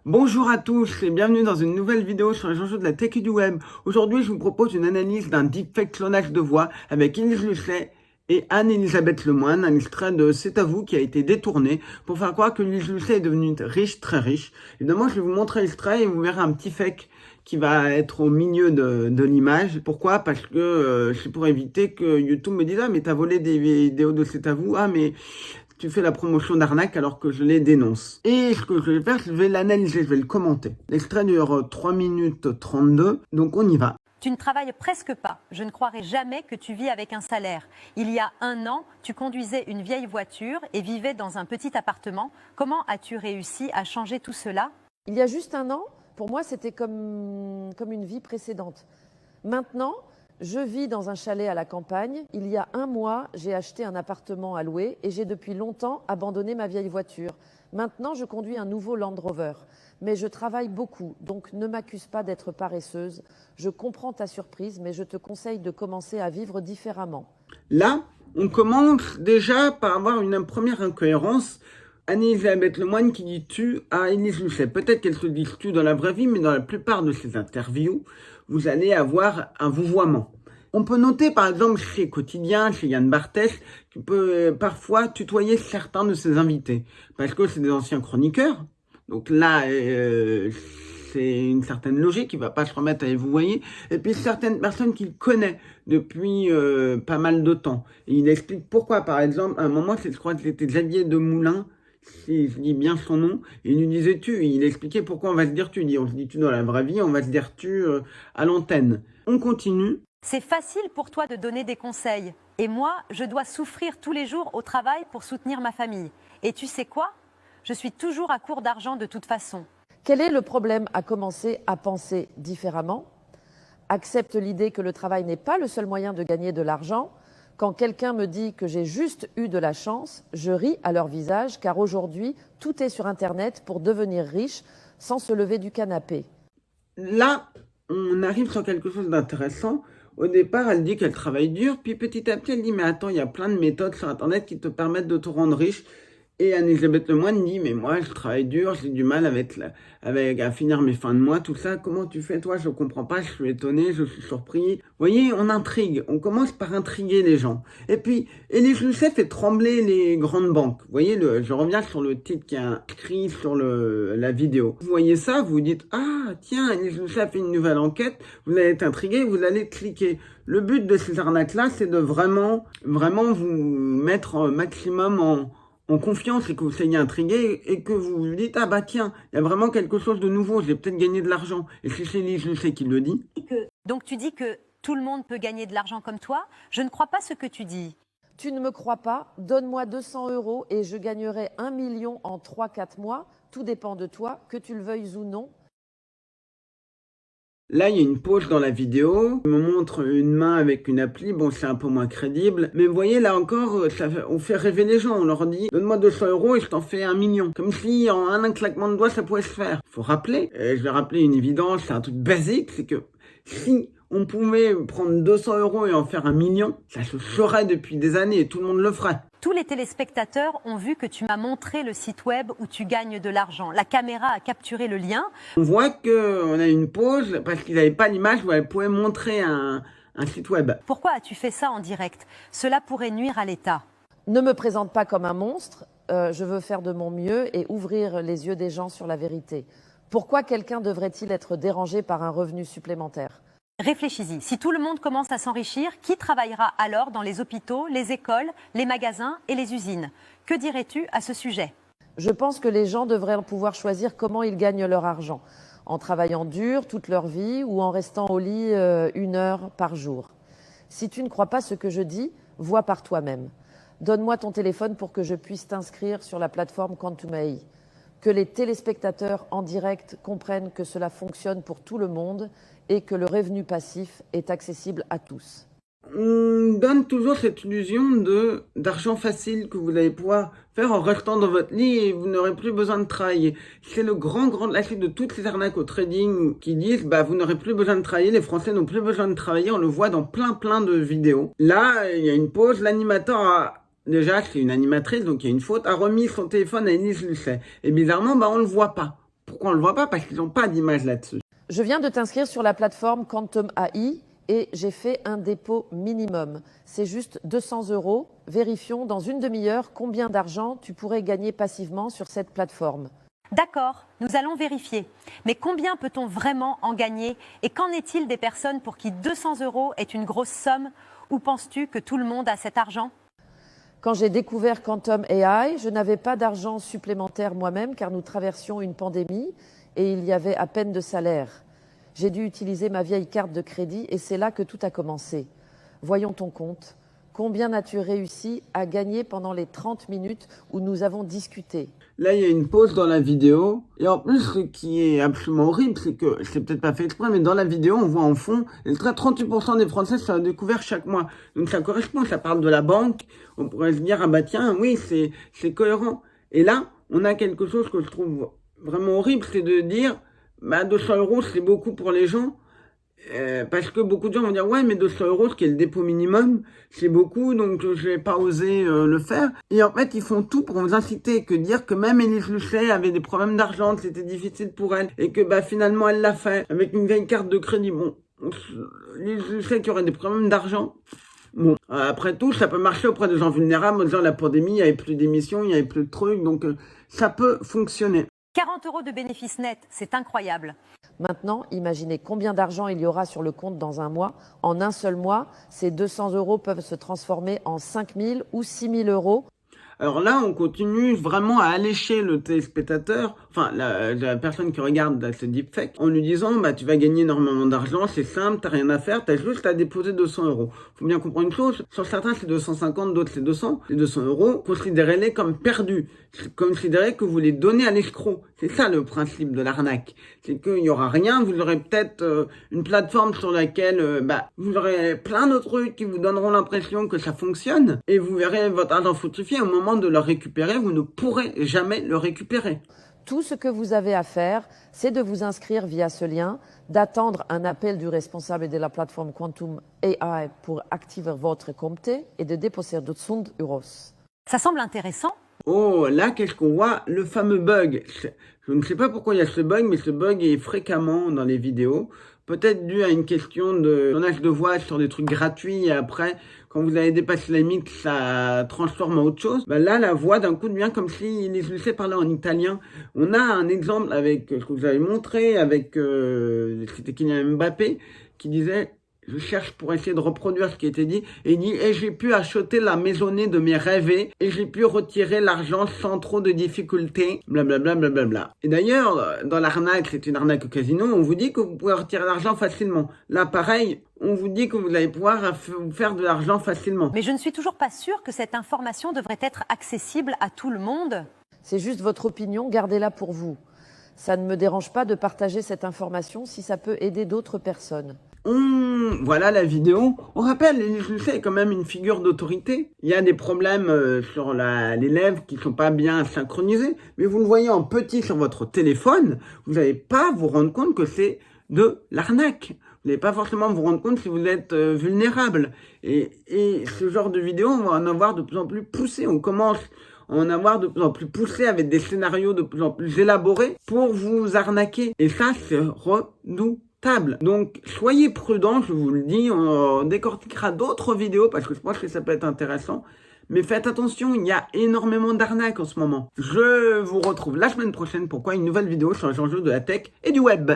Bonjour à tous et bienvenue dans une nouvelle vidéo sur les enjeux de la tech et du web. Aujourd'hui, je vous propose une analyse d'un deepfake clonage de voix avec Élise Lucet et Anne-Elisabeth Lemoine, un extrait de C'est à vous qui a été détourné pour faire croire que Élise Lucet est devenue riche, très riche. Évidemment, je vais vous montrer l'extrait et vous verrez un petit fake qui va être au milieu de l'image. Pourquoi? Parce que c'est pour éviter que YouTube me dise « Ah, mais t'as volé des vidéos de C'est à vous. Ah, mais tu fais la promotion d'arnaque alors que je les dénonce. » Et ce que je vais faire, je vais l'analyser, je vais le commenter. L'extrait dure 3 minutes 32, donc on y va. Tu ne travailles presque pas. Je ne croirais jamais que tu vis avec un salaire. Il y a 1 an, tu conduisais une vieille voiture et vivais dans un petit appartement. Comment as-tu réussi à changer tout cela? Il y a juste 1 an, pour moi, c'était comme une vie précédente. Maintenant, je vis dans un chalet à la campagne. Il y a 1 mois, j'ai acheté un appartement à louer et j'ai depuis longtemps abandonné ma vieille voiture. Maintenant, je conduis un nouveau Land Rover. Mais je travaille beaucoup, donc ne m'accuse pas d'être paresseuse. Je comprends ta surprise, mais je te conseille de commencer à vivre différemment. Là, on commence déjà par avoir une première incohérence. Anne-Elisabeth Lemoine qui dit tu à Élise Lucet. Peut-être qu'elle se dit tu dans la vraie vie, mais dans la plupart de ses interviews, vous allez avoir un vouvoiement. On peut noter par exemple chez Quotidien, chez Yann Barthès, qui peut parfois tutoyer certains de ses invités, parce que c'est des anciens chroniqueurs. Donc là, c'est une certaine logique, il va pas se remettre à vous voyez. Et puis certaines personnes qu'il connaît depuis pas mal de temps. Et il explique pourquoi, par exemple, à un moment, je crois que c'était Xavier Demoulin, si je dis bien son nom, et il nous disait tu, il expliquait pourquoi on va se dire tu. Il dit on se dit tu dans la vraie vie, on va se dire tu à l'antenne. On continue. C'est facile pour toi de donner des conseils. Et moi, je dois souffrir tous les jours au travail pour soutenir ma famille. Et tu sais quoi? Je suis toujours à court d'argent de toute façon. Quel est le problème à commencer à penser différemment? Accepte l'idée que le travail n'est pas le seul moyen de gagner de l'argent. Quand quelqu'un me dit que j'ai juste eu de la chance, je ris à leur visage car aujourd'hui, tout est sur Internet pour devenir riche sans se lever du canapé. Là, on arrive sur quelque chose d'intéressant. Au départ, elle dit qu'elle travaille dur, puis petit à petit, elle dit « Mais attends, il y a plein de méthodes sur Internet qui te permettent de te rendre riche. » Et Anne-Elisabeth Lemoine dit « Mais moi, je travaille dur, j'ai du mal à finir mes fins de mois, tout ça. Comment tu fais, toi? Je comprends pas, je suis étonné, je suis surpris. » Vous voyez, on intrigue. On commence par intriguer les gens. Et puis, Élise Lucet fait trembler les grandes banques. Vous voyez, je reviens sur le titre qui est inscrit sur la vidéo. Vous voyez ça, vous vous dites « Ah, tiens, Élise Lucet a fait une nouvelle enquête. » Vous allez être intrigué, vous allez cliquer. Le but de ces arnaques-là, c'est de vraiment vous mettre un maximum en confiance et que vous soyez intrigué et que vous vous dites « Ah bah tiens, il y a vraiment quelque chose de nouveau, j'ai peut-être gagné de l'argent. » Et si c'est Élise Lucet qui le dit. Donc tu dis que tout le monde peut gagner de l'argent comme toi? Je ne crois pas ce que tu dis. Tu ne me crois pas? Donne-moi 200 € et je gagnerai 1 million en 3-4 mois. Tout dépend de toi, que tu le veuilles ou non. Là, il y a une pause dans la vidéo. Il me montre une main avec une appli. Bon, c'est un peu moins crédible. Mais vous voyez, là encore, on fait rêver les gens. On leur dit, donne-moi 200 € et je t'en fais 1 million. Comme si, en un claquement de doigts, ça pouvait se faire. Faut rappeler, je vais rappeler une évidence, c'est un truc basique, c'est que si on pouvait prendre 200 € et en faire 1 million, ça se ferait depuis des années et tout le monde le ferait. Tous les téléspectateurs ont vu que tu m'as montré le site web où tu gagnes de l'argent. La caméra a capturé le lien. On voit qu'on a une pause parce qu'ils n'avaient pas l'image où elle pouvait montrer un site web. Pourquoi as-tu fait ça en direct? Cela pourrait nuire à l'État. Ne me présente pas comme un monstre. Je veux faire de mon mieux et ouvrir les yeux des gens sur la vérité. Pourquoi quelqu'un devrait-il être dérangé par un revenu supplémentaire? Réfléchis-y. Si tout le monde commence à s'enrichir, qui travaillera alors dans les hôpitaux, les écoles, les magasins et les usines? Que dirais-tu à ce sujet? Je pense que les gens devraient pouvoir choisir comment ils gagnent leur argent. En travaillant dur toute leur vie ou en restant au lit 1 heure par jour. Si tu ne crois pas ce que je dis, vois par toi-même. Donne-moi ton téléphone pour que je puisse t'inscrire sur la plateforme Quantum AI. Que les téléspectateurs en direct comprennent que cela fonctionne pour tout le monde et que le revenu passif est accessible à tous. On donne toujours cette illusion d'argent facile que vous allez pouvoir faire en restant dans votre lit et vous n'aurez plus besoin de travailler. C'est le grand lâcher de toutes ces arnaques au trading qui disent bah vous n'aurez plus besoin de travailler, les Français n'ont plus besoin de travailler, on le voit dans plein de vidéos. Là, il y a une pause, l'animateur a déjà, c'est une animatrice, donc il y a une faute, a remis son téléphone à Élise Lucet. Et bizarrement, bah on le voit pas. pourquoi on le voit pas? Parce qu'ils n'ont pas d'image là-dessus. Je viens de t'inscrire sur la plateforme Quantum AI et j'ai fait un dépôt minimum. C'est juste 200 €. Vérifions dans une demi-heure combien d'argent tu pourrais gagner passivement sur cette plateforme. D'accord, nous allons vérifier. Mais combien peut-on vraiment en gagner? Et qu'en est-il des personnes pour qui 200 € est une grosse somme? Ou penses-tu que tout le monde a cet argent? Quand j'ai découvert Quantum AI, je n'avais pas d'argent supplémentaire moi-même car nous traversions une pandémie et il y avait à peine de salaire. J'ai dû utiliser ma vieille carte de crédit et c'est là que tout a commencé. Voyons ton compte. Combien as-tu réussi à gagner pendant les 30 minutes où nous avons discuté? Là, il y a une pause dans la vidéo. Et en plus, ce qui est absolument horrible, c'est que c'est peut-être pas fait exprès, mais dans la vidéo, on voit en fond, 38% des Français sont découverts chaque mois. Donc ça correspond, ça parle de la banque. On pourrait se dire, ah bah tiens, oui, c'est cohérent. Et là, on a quelque chose que je trouve vraiment horrible, c'est de dire, bah 200 € c'est beaucoup pour les gens. Parce que beaucoup de gens vont dire ouais mais 200 €, ce qui est le dépôt minimum, c'est beaucoup, donc je vais pas oser le faire. Et en fait ils font tout pour vous inciter, que dire que même Élise Lucet avait des problèmes d'argent, que c'était difficile pour elle, et que bah finalement elle l'a fait avec une vieille carte de crédit. Bon, Élise Lucet qui aurait des problèmes d'argent. Bon, après tout, ça peut marcher auprès de gens vulnérables, en disant la pandémie, il n'y avait plus d'émissions, il n'y avait plus de trucs, donc ça peut fonctionner. 40 € de bénéfices nets, c'est incroyable. Maintenant, imaginez combien d'argent il y aura sur le compte dans un mois. En un seul mois, ces 200 € peuvent se transformer en 5 000 ou 6 000 €. Alors là, on continue vraiment à allécher le téléspectateur, enfin la personne qui regarde ce deepfake, en lui disant bah tu vas gagner énormément d'argent, c'est simple, t'as rien à faire, t'as juste à déposer 200 €. Faut bien comprendre une chose, sur certains c'est 250, d'autres c'est 200. Les 200 €, considérez-les comme perdus. Considérez que vous les donnez à l'escroc. C'est ça le principe de l'arnaque. C'est qu'il n'y aura rien, vous aurez peut-être une plateforme sur laquelle vous aurez plein de trucs qui vous donneront l'impression que ça fonctionne, et vous verrez votre argent fructifier. Au moment de le récupérer, vous ne pourrez jamais le récupérer. Tout ce que vous avez à faire, c'est de vous inscrire via ce lien, d'attendre un appel du responsable de la plateforme Quantum AI pour activer votre compte et de déposer 200 €. Ça semble intéressant. Oh, là, qu'est-ce qu'on voit? Le fameux bug. Je ne sais pas pourquoi il y a ce bug, mais ce bug est fréquemment dans les vidéos. Peut-être dû à une question de tonnage de voix sur des trucs gratuits, et après, quand vous avez dépassé la limite, ça transforme en autre chose. Bah là, la voix, d'un coup, devient comme si les Lucet parlaient en italien. On a un exemple avec ce que vous avez montré, avec c'était Kylian Mbappé, qui disait... Je cherche pour essayer de reproduire ce qui était dit. Et il dit, et j'ai pu acheter la maisonnée de mes rêves et j'ai pu retirer l'argent sans trop de difficultés. Blablabla, blablabla. Et d'ailleurs, dans l'arnaque, c'est une arnaque au casino, on vous dit que vous pouvez retirer l'argent facilement. Là, pareil, on vous dit que vous allez pouvoir vous faire de l'argent facilement. Mais je ne suis toujours pas sûre que cette information devrait être accessible à tout le monde. C'est juste votre opinion, gardez-la pour vous. Ça ne me dérange pas de partager cette information si ça peut aider d'autres personnes. Voilà la vidéo. On rappelle, Élise Lucet est quand même une figure d'autorité. Il y a des problèmes sur les lèvres qui sont pas bien synchronisés, mais vous le voyez en petit sur votre téléphone, vous n'allez pas vous rendre compte que c'est de l'arnaque. Vous n'allez pas forcément vous rendre compte si vous êtes vulnérable. Et ce genre de vidéo, on va en avoir de plus en plus poussé. On commence à en avoir de plus en plus poussé avec des scénarios de plus en plus élaborés pour vous arnaquer. Et ça, c'est redoutable. Donc, soyez prudents, je vous le dis, on décortiquera d'autres vidéos parce que je pense que ça peut être intéressant. Mais faites attention, il y a énormément d'arnaques en ce moment. Je vous retrouve la semaine prochaine pour une nouvelle vidéo sur les enjeux de la tech et du web.